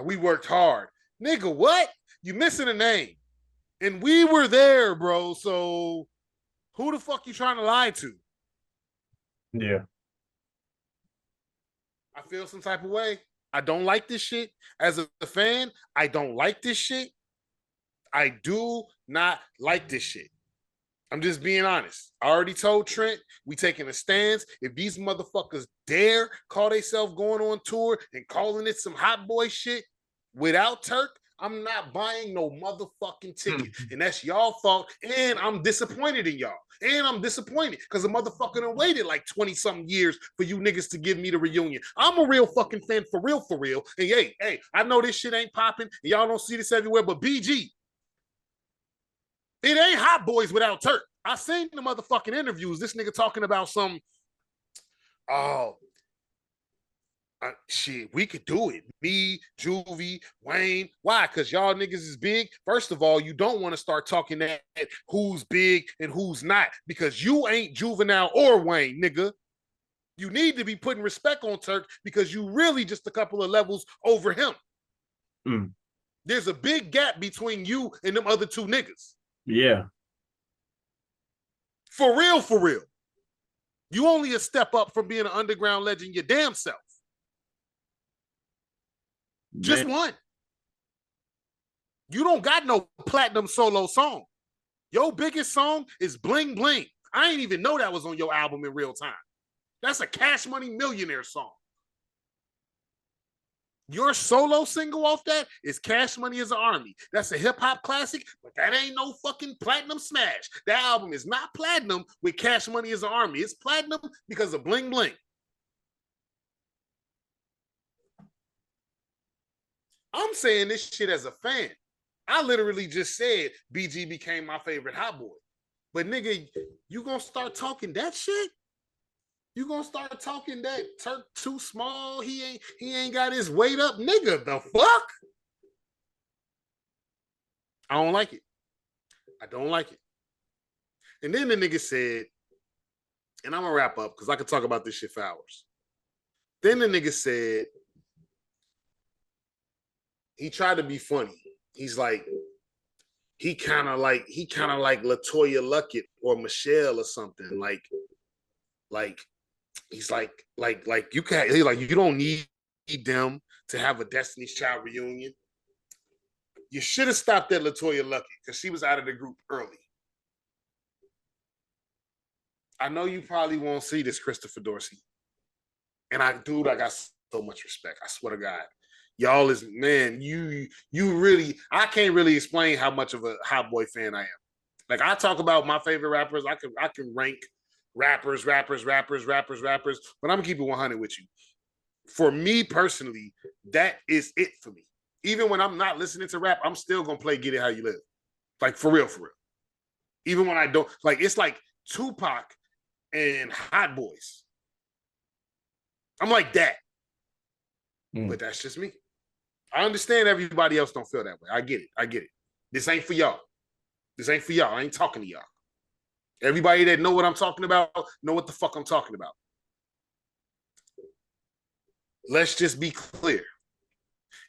we worked hard. Nigga, what? You missing a name. And we were there, bro. So who the fuck you trying to lie to? Yeah. I feel some type of way. I don't like this shit. As a fan, I don't like this shit. I do not like this shit. I'm just being honest. I already told Trent we taking a stance. If these motherfuckers dare call themselves going on tour and calling it some hot boy shit without Turk, I'm not buying no motherfucking ticket. And that's y'all fault. And I'm disappointed in y'all. And I'm disappointed because the motherfucker done waited like 20-something years for you niggas to give me the reunion. I'm a real fucking fan for real, for real. And hey, I know this shit ain't popping and y'all don't see this everywhere, but BG, it ain't hot boys without Turk. I seen the motherfucking interviews. This nigga talking about some, oh, shit, we could do it. Me, Juvie, Wayne. Why? Because y'all niggas is big. First of all, you don't want to start talking that who's big and who's not because you ain't Juvenile or Wayne, nigga. You need to be putting respect on Turk because you really just a couple of levels over him. There's a big gap between you and them other two niggas. Yeah. For real, for real. You only a step up from being an underground legend your damn self. Man. Just one. You don't got no platinum solo song. Your biggest song is Bling Bling. I ain't even know that was on your album in real time. That's a Cash Money Millionaire song. Your solo single off that is Cash Money is an Army. That's a hip-hop classic, but that ain't no fucking platinum smash. That album is not platinum with Cash Money is an Army. It's platinum because of Bling Bling. I'm saying this shit as a fan. I literally just said BG became my favorite hot boy. But nigga, you gonna start talking that shit? You gonna start talking that Turk too small? He ain't got his weight up, nigga. The fuck? I don't like it. I don't like it. And then the nigga said, and I'm gonna wrap up because I could talk about this shit for hours. Then the nigga said, he tried to be funny. He's like, he kind of like LaToya Luckett or Michelle or something. Like. He's like you can't. He's like, you don't need them to have a Destiny's Child reunion. You should have stopped at LaToya Luckett because she was out of the group early. I know you probably won't see this, Christopher Dorsey, and I got so much respect. I swear to God, y'all is man. You really. I can't really explain how much of a hot boy fan I am. Like I talk about my favorite rappers. I can rank. Rappers, but I'm gonna keep it 100 with you. For me personally, that is it for me. Even when I'm not listening to rap, I'm still gonna play Get It How You Live. Like for real, for real. Even when I don't, like it's like Tupac and Hot Boys. I'm like that. But that's just me. I understand everybody else don't feel that way. I get it. This ain't for y'all. I ain't talking to y'all. Everybody that know what I'm talking about, know what the fuck I'm talking about. Let's just be clear.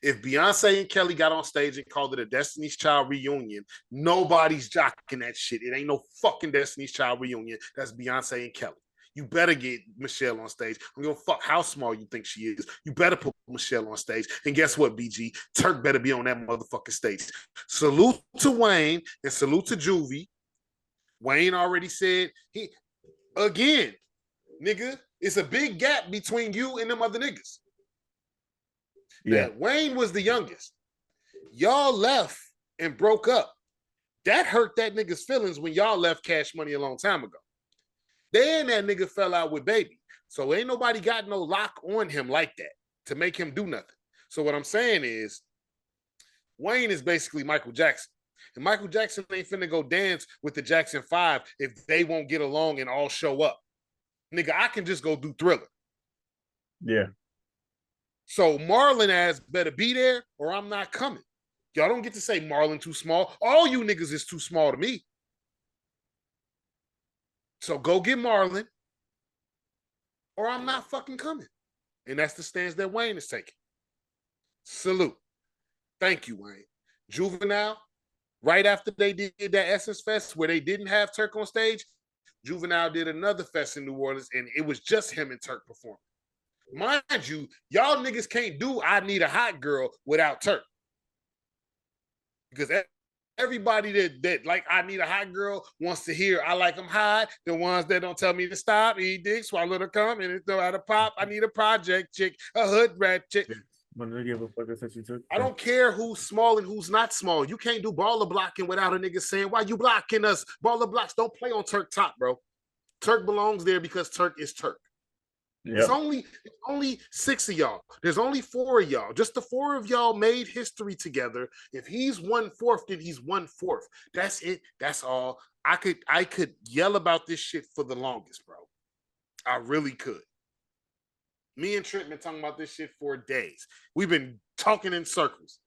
If Beyonce and Kelly got on stage and called it a Destiny's Child reunion, nobody's jocking that shit. It ain't no fucking Destiny's Child reunion. That's Beyonce and Kelly. You better get Michelle on stage. I'm gonna fuck how small you think she is. You better put Michelle on stage. And guess what, BG? Turk better be on that motherfucking stage. Salute to Wayne and salute to Juvie. Wayne already said again, nigga, it's a big gap between you and them other niggas. Yeah. Now, Wayne was the youngest. Y'all left and broke up. That hurt that nigga's feelings when y'all left Cash Money a long time ago. Then that nigga fell out with Baby. So ain't nobody got no lock on him like that to make him do nothing. So what I'm saying is, Wayne is basically Michael Jackson. And Michael Jackson ain't finna go dance with the Jackson 5 if they won't get along and all show up. Nigga, I can just go do Thriller. Yeah. So Marlon ass better be there or I'm not coming. Y'all don't get to say Marlon too small. All you niggas is too small to me. So go get Marlon or I'm not fucking coming. And that's the stance that Wayne is taking. Salute. Thank you, Wayne. Juvenile, right after they did that Essence Fest where they didn't have Turk on stage, Juvenile did another fest in New Orleans, and it was just him and Turk performing. Mind you, y'all niggas can't do I Need a Hot Girl without Turk. Because everybody that like I Need a Hot Girl wants to hear I Like Them Hot. The ones that don't tell me to stop, eat dick, swallow the cum, and it's no how to pop. I need a project chick, a hood rat chick. When they give a fuck that she took. I don't care who's small and who's not small. You can't do baller blocking without a nigga saying, why you blocking us? Baller blocks don't play on Turk top, bro. Turk belongs there because Turk is Turk. Yep. It's only 6 of y'all. There's only 4 of y'all. Just the 4 of y'all made history together. If he's 1/4, then he's 1/4. That's it. That's all. I could yell about this shit for the longest, bro. I really could. Me and Trent been talking about this shit for days. We've been talking in circles.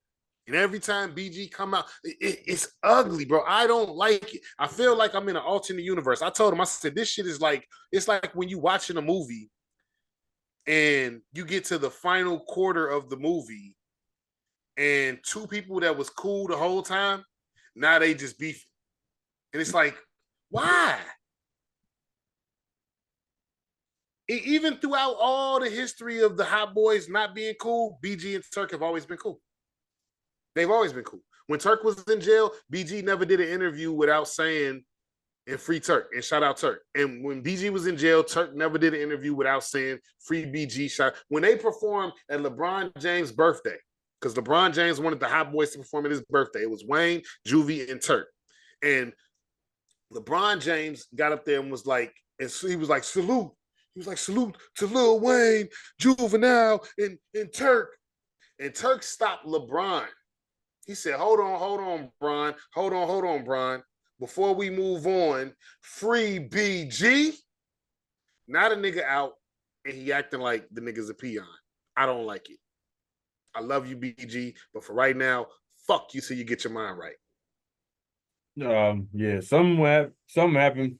And every time BG come out, it's ugly, bro. I don't like it. I feel like I'm in an alternate universe. I told him, I said, this shit is like, it's like when you watching a movie and you get to the final quarter of the movie and 2 people that was cool the whole time, now they just beefing. And it's like, why? Even throughout all the history of the Hot Boys not being cool, BG and Turk have always been cool. They've always been cool. When Turk was in jail, BG never did an interview without saying, and free Turk, and shout out Turk. And when BG was in jail, Turk never did an interview without saying free BG. Shout. When they performed at LeBron James' birthday, because LeBron James wanted the Hot Boys to perform at his birthday, it was Wayne, Juvie, and Turk. And LeBron James got up there and was like, and he was like, salute. He was like, salute to Lil Wayne, Juvenile, and Turk. And Turk stopped LeBron. He said, hold on, Bron. Hold on, Bron. Before we move on, free BG. Not a nigga out, and he acting like the nigga's a peon. I don't like it. I love you, BG, but for right now, fuck you so you get your mind right. Yeah, something happened.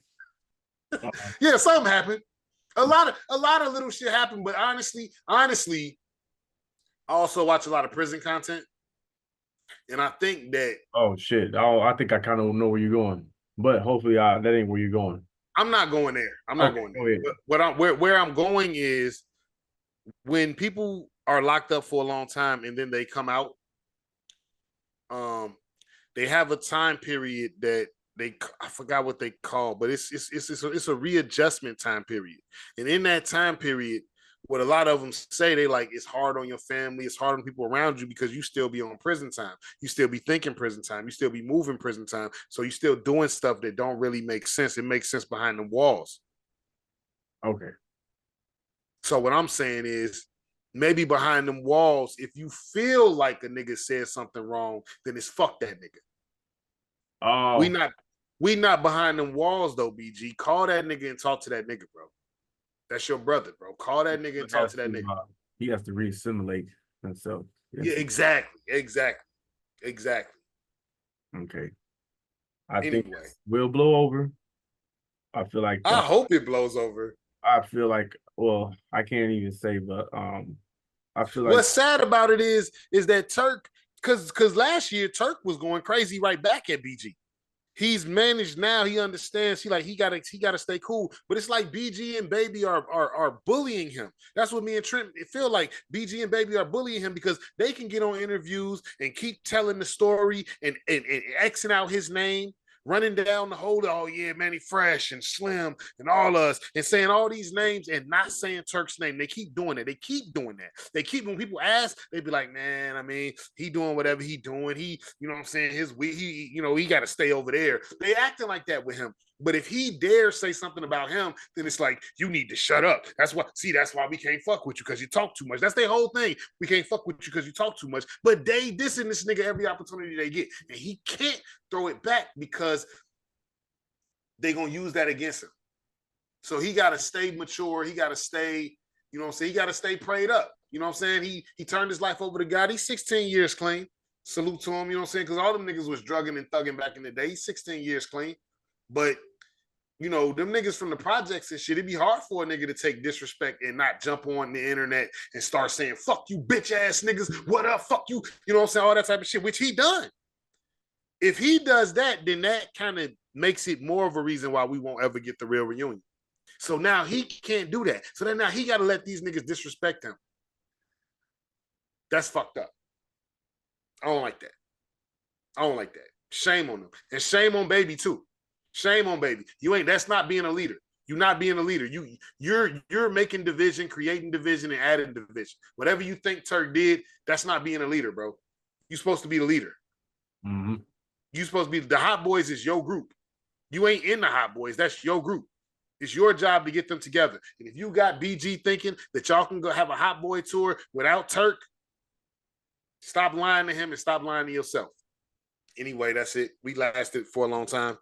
Yeah, something happened. A lot of little shit happened, but honestly, I also watch a lot of prison content. And I think that shit. I think I kind of know where you're going. But hopefully that ain't where you're going. I'm not going there. I'm not going there. Where I'm going is when people are locked up for a long time and then they come out, they have a time period that I forgot what they call, but it's a readjustment time period. And in that time period, what a lot of them say, they like, it's hard on your family, it's hard on people around you because you still be on prison time. You still be thinking prison time. You still be moving prison time. So you still doing stuff that don't really make sense. It makes sense behind the walls. Okay. So what I'm saying is maybe behind them walls, if you feel like a nigga said something wrong, then it's fuck that nigga. Oh. We not behind them walls though, BG. Call that nigga and talk to that nigga, bro. That's your brother, bro. Call that nigga and talk to that nigga. He has to re-assimilate himself. Yeah, exactly. Okay. I think we'll blow over. I feel like I hope it blows over. I feel like, well, I can't even say, but I feel like what's sad about it is that Turk, because last year Turk was going crazy right back at BG. He's managed now. He understands. He gotta stay cool. But it's like BG and Baby are bullying him. That's what me and Trent feel like. BG and Baby are bullying him because they can get on interviews and keep telling the story and Xing out his name, running down the whole, oh yeah, Manny Fresh and Slim and all us, and saying all these names and not saying Turk's name. They keep doing it. They keep doing that. They keep, when people ask, they be like, man, I mean, he doing whatever he doing. He, you know what I'm saying? He got to stay over there. They acting like that with him. But if he dares say something about him, then it's like, you need to shut up. That's why we can't fuck with you because you talk too much. That's their whole thing. We can't fuck with you because you talk too much. But they dissing this nigga every opportunity they get. And he can't throw it back because they're going to use that against him. So he got to stay mature. He got to stay, you know what I'm saying? He got to stay prayed up. You know what I'm saying? He turned his life over to God. He's 16 years clean. Salute to him, you know what I'm saying? Because all them niggas was drugging and thugging back in the day. He's 16 years clean. But you know, them niggas from the projects and shit, it'd be hard for a nigga to take disrespect and not jump on the internet and start saying, fuck you, bitch ass niggas, what up, fuck you, you know what I'm saying, all that type of shit, which he done. If he does that, then that kind of makes it more of a reason why we won't ever get the real reunion. So now he can't do that. So then now he got to let these niggas disrespect him. That's fucked up. I don't like that. I don't like that. Shame on them. And shame on Baby too. Shame on Baby. You ain't, that's not being a leader. You're not being a leader. You're making division, creating division, and adding division. Whatever you think Turk did, that's not being a leader, bro. You're supposed to be the leader. Mm-hmm. You're supposed to be the Hot Boys is your group. You ain't in the Hot Boys. That's your group. It's your job to get them together. And if you got BG thinking that y'all can go have a Hot Boy tour without Turk, stop lying to him and stop lying to yourself. Anyway, that's it. We lasted for a long time.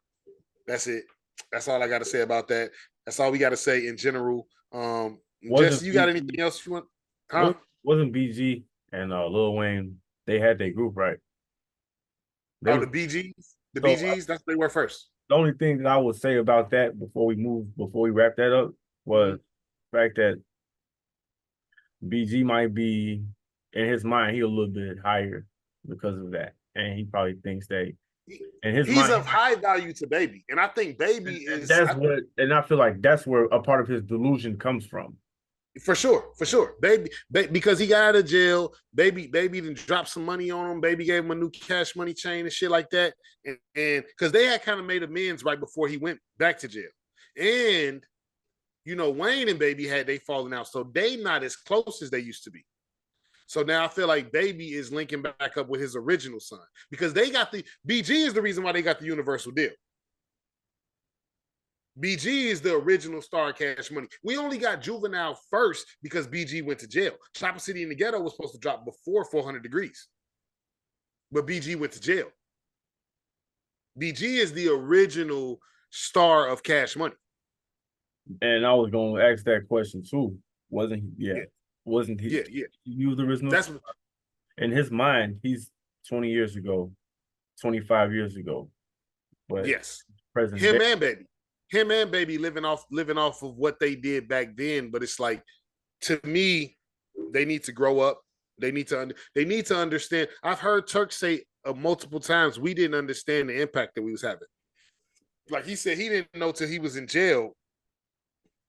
That's it. That's all I got to say about that. That's all we got to say in general. Jesse, you got anything else you want? Huh? Wasn't BG and Lil Wayne, they had their group, right? The BGs? The BGs? That's what they were first. The only thing that I would say about that before we wrap that up was the fact that BG might be, in his mind, he a little bit higher because of that. And he probably thinks that he's of high value to Baby. And I think Baby is and I feel like that's where a part of his delusion comes from. For sure. Baby, because he got out of jail, Baby then dropped some money on him. Baby gave him a new cash money chain and shit like that. And because they had kind of made amends right before he went back to jail. And, you know, Wayne and Baby they fallen out. So they not as close as they used to be. So now I feel like Baby is linking back up with his original son. Because they got BG is the reason why they got the Universal deal. BG is the original star of Cash Money. We only got Juvenile first because BG went to jail. Chopper City in the Ghetto was supposed to drop before 400 Degrees. But BG went to jail. BG is the original star of Cash Money. And I was going to ask that question too. Wasn't he? Yeah. Wasn't he? Yeah. He was the original. In his mind, he's 20 years ago, 25 years ago. But yes. Him and Baby living off of what they did back then, but it's like, to me, they need to grow up. They need to understand. I've heard Turk say multiple times we didn't understand the impact that we was having. Like he said, he didn't know till he was in jail,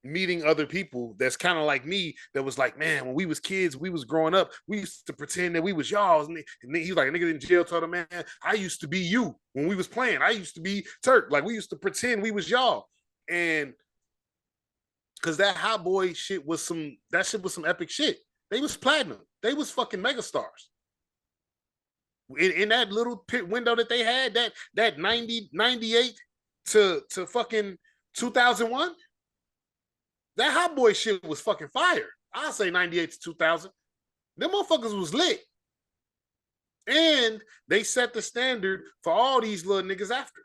meeting other people that's kind of like me, that was like, man, when we was kids, we was growing up, we used to pretend that we was y'all. And then he was like, a nigga in jail told him, man, I used to be you when we was playing. I used to be Turk. Like, we used to pretend we was y'all. And because that Hot Boy shit was some epic shit. They was platinum. They was fucking megastars. In that little pit window that they had, that 98 to fucking 2001, that Hot Boy shit was fucking fire. I'll say 98 to 2000. Them motherfuckers was lit. And they set the standard for all these little niggas after.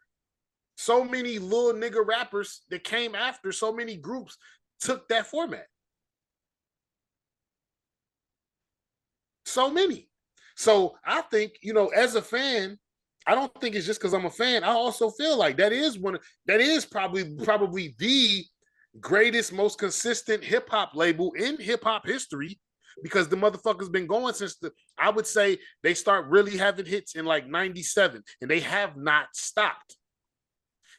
So many little nigga rappers that came after, so many groups took that format. So many. So I think, you know, as a fan, I don't think it's just because I'm a fan. I also feel like that is probably the greatest, most consistent hip hop label in hip hop history, because the motherfuckers been going since I would say they start really having hits in like 97, and they have not stopped.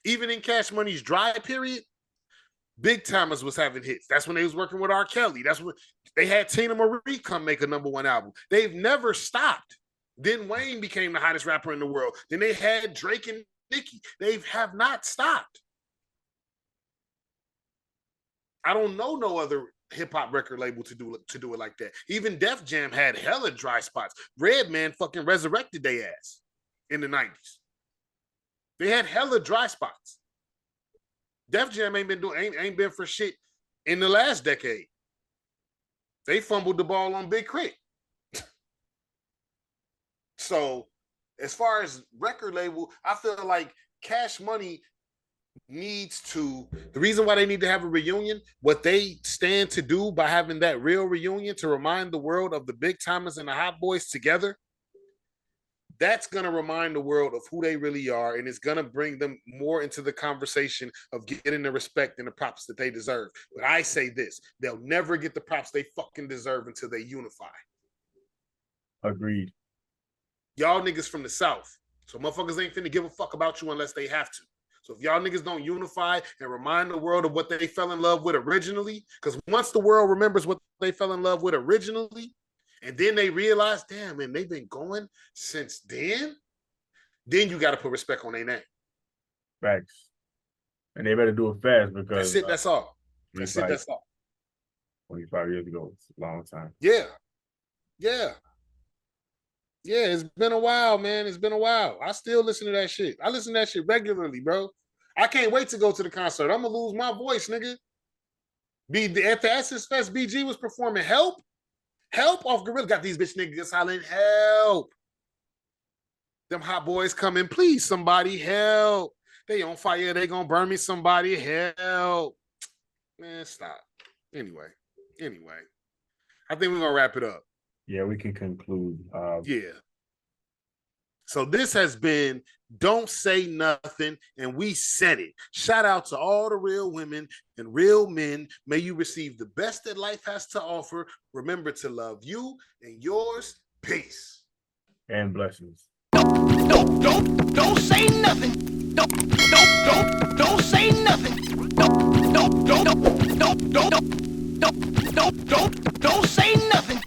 Even in Cash Money's dry period, Big Timers was having hits. That's when they was working with R. Kelly. That's when they had Tina Marie come make a #1 album. They've never stopped. Then Wayne became the hottest rapper in the world. Then they had Drake and Nicki. They have not stopped. I don't know no other hip-hop record label to do it like that. Even Def Jam had hella dry spots. Redman fucking resurrected their ass in the 90s. They had hella dry spots. Def Jam ain't been for shit in the last decade. They fumbled the ball on Big Crit. So, as far as record label, I feel like Cash Money needs to, the reason why they need to have a reunion, what they stand to do by having that real reunion to remind the world of the Big Timers and the Hot Boys together, that's going to remind the world of who they really are, and it's going to bring them more into the conversation of getting the respect and the props that they deserve. But I say this, they'll never get the props they fucking deserve until they unify. Agreed. Y'all niggas from the South, so motherfuckers ain't finna give a fuck about you unless they have to. So if y'all niggas don't unify and remind the world of what they fell in love with originally, because once the world remembers what they fell in love with originally, and then they realize, damn, man, they've been going since then you got to put respect on their name. Facts. And they better do it fast because that's it. That's all. That's it. That's all. 25 years ago, it's a long time. Yeah. Yeah. Yeah, it's been a while, man. It's been a while. I still listen to that shit. I listen to that shit regularly, bro. I can't wait to go to the concert. I'm gonna lose my voice, nigga. At the Essence Fest, BG was performing Help. Help off Gorilla. Got these bitch niggas hollering help. Them hot boys coming, please, somebody help. They on fire, they gonna burn me, somebody help. Man, stop. Anyway. I think we're gonna wrap it up. Yeah, we can conclude. Yeah. So this has been Don't Say Nothing, and we said it. Shout out to all the real women and real men. May you receive the best that life has to offer. Remember to love you and yours. Peace. And blessings. Don't say nothing. Don't say nothing. Don't say nothing.